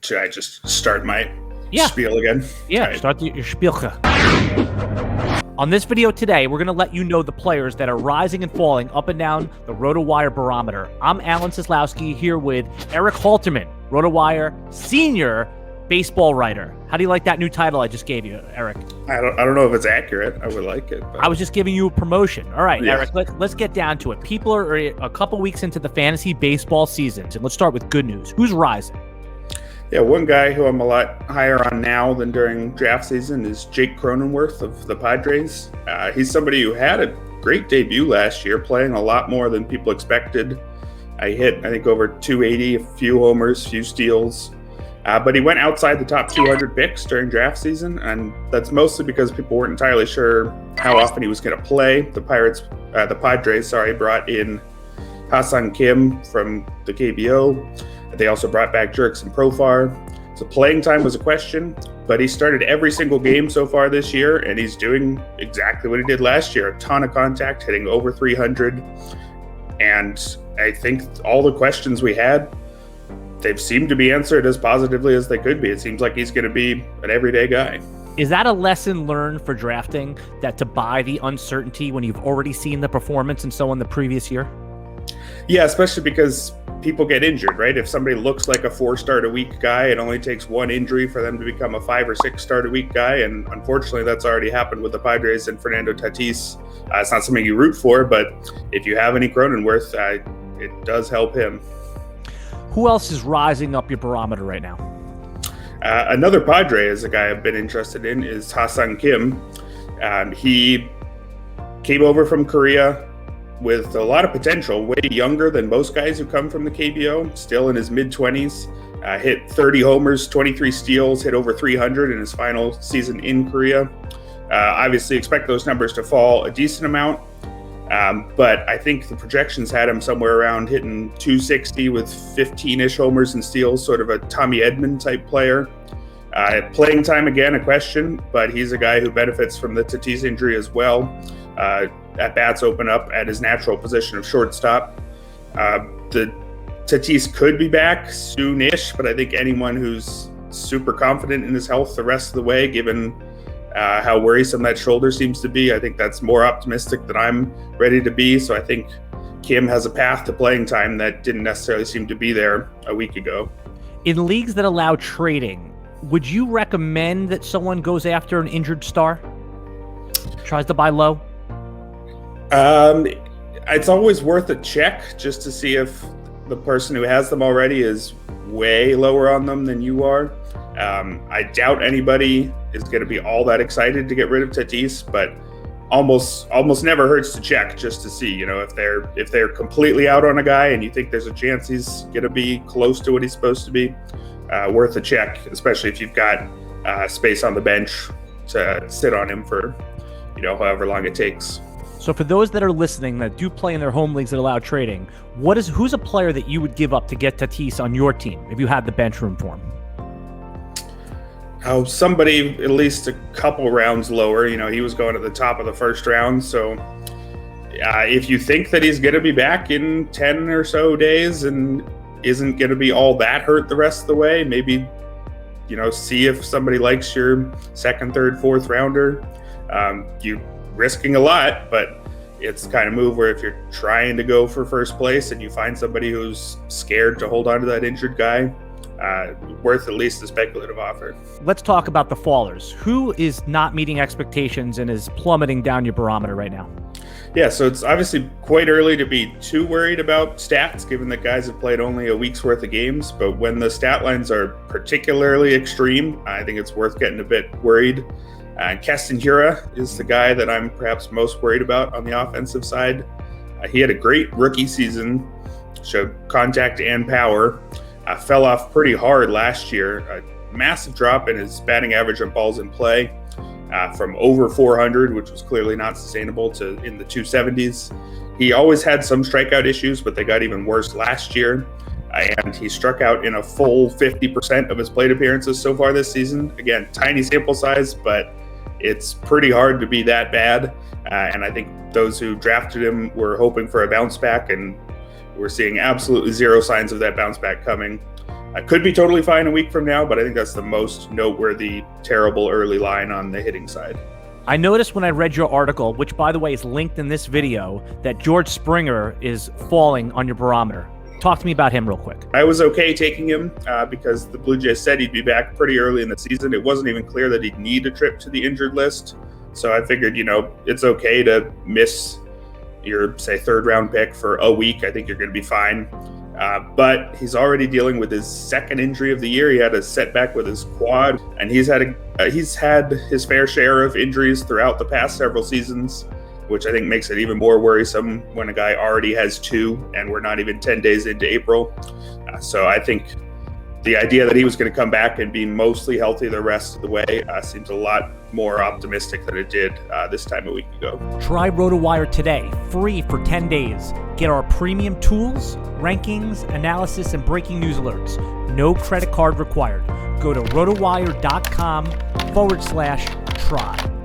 Should I just start my Yeah. spiel again? Yeah, All right. start your spielke. On this video today, we're going to let you know the players that are rising and falling up and down the RotoWire Barometer. I'm Alan Seslowsky here with Erik Halterman, RotoWire senior baseball writer. How do you like that new title I just gave you, Erik? I don't know if it's accurate. I would like it. But... I was just giving you a promotion. All right, Yeah. Erik, let's get down to it. People are a couple weeks into the fantasy baseball seasons, and let's start with good news. Who's rising? Yeah, one guy who I'm a lot higher on now than during draft season is Jake Cronenworth of the Padres. He's somebody who had a great debut last year, playing a lot more than people expected. He hit, I think, over 280, a few homers, few steals. But he went outside the top 200 picks during draft season, and that's mostly because people weren't entirely sure how often he was going to play. The Padres, brought in Hasan Kim from the KBO. They also brought back Jurickson Profar. So playing time was a question, but he started every single game so far this year, and he's doing exactly what he did last year. A ton of contact, hitting over 300. And I think all the questions we had, they've seemed to be answered as positively as they could be. It seems like he's going to be an everyday guy. Is that a lesson learned for drafting, that to buy the uncertainty when you've already seen the performance and so on the previous year? Yeah, especially because people get injured, right? If somebody looks like a 4-start-a-week guy, it only takes one injury for them to become a 5 or 6-start-a-week guy. And unfortunately, that's already happened with the Padres and Fernando Tatis. It's not something you root for, but if you have any Cronenworth, it does help him. Who else is rising up your barometer right now? Another Padre is a guy I've been interested in is Hasan Kim. He came over from Korea with a lot of potential, way younger than most guys who come from the KBO, still in his mid-20s, hit 30 homers, 23 steals, hit over 300 in his final season in Korea. Obviously expect those numbers to fall a decent amount, but I think the projections had him somewhere around hitting 260 with 15-ish homers and steals, sort of a Tommy Edman type player. Playing time, again, a question, but he's a guy who benefits from the Tatis injury as well. At-bats open up at his natural position of shortstop. The Tatis could be back soon-ish, but I think anyone who's super confident in his health the rest of the way, given how worrisome that shoulder seems to be, I think that's more optimistic than I'm ready to be. So I think Kim has a path to playing time that didn't necessarily seem to be there a week ago. In leagues that allow trading, would you recommend that someone goes after an injured star? Tries to buy low? It's always worth a check just to see if the person who has them already is way lower on them than you are. I doubt anybody is going to be all that excited to get rid of Tatis, but almost never hurts to check just to see, if they're completely out on a guy and you think there's a chance he's going to be close to what he's supposed to be. Worth a check, especially if you've got space on the bench to sit on him for however long it takes. So for those that are listening that do play in their home leagues that allow trading, who's a player that you would give up to get Tatis on your team if you had the bench room for him? Oh, somebody at least a couple rounds lower. He was going at the top of the first round. So if you think that he's going to be back in 10 or so days and isn't going to be all that hurt the rest of the way, maybe, see if somebody likes your second, third, fourth rounder. You risking a lot, but it's the kind of move where if you're trying to go for first place and you find somebody who's scared to hold on to that injured guy, worth at least a speculative offer. Let's talk about the fallers. Who is not meeting expectations and is plummeting down your barometer right now? Yeah, so it's obviously quite early to be too worried about stats, given that guys have played only a week's worth of games. But when the stat lines are particularly extreme, I think it's worth getting a bit worried. Keston Hiura is the guy that I'm perhaps most worried about on the offensive side. He had a great rookie season, showed contact and power, fell off pretty hard last year. A massive drop in his batting average on balls in play, from over 400, which was clearly not sustainable, to in the 270s. He always had some strikeout issues, but they got even worse last year. And he struck out in a full 50% of his plate appearances so far this season. Again, tiny sample size, but it's pretty hard to be that bad. And I think those who drafted him were hoping for a bounce back, and we're seeing absolutely zero signs of that bounce back coming. I could be totally fine a week from now, but I think that's the most noteworthy, terrible early line on the hitting side. I noticed when I read your article, which by the way is linked in this video, that George Springer is falling on your barometer. Talk to me about him real quick. I was okay taking him because the Blue Jays said he'd be back pretty early in the season. It wasn't even clear that he'd need a trip to the injured list. So I figured, it's okay to miss your, say, third round pick for a week. I think you're going to be fine. But he's already dealing with his second injury of the year. He had a setback with his quad, and he's had his fair share of injuries throughout the past several seasons, which I think makes it even more worrisome when a guy already has two, and we're not even 10 days into April. So I think the idea that he was going to come back and be mostly healthy the rest of the way seems a lot more optimistic than it did this time a week ago. Try RotoWire today, free for 10 days. Get our premium tools, rankings, analysis, and breaking news alerts. No credit card required. Go to rotowire.com/try.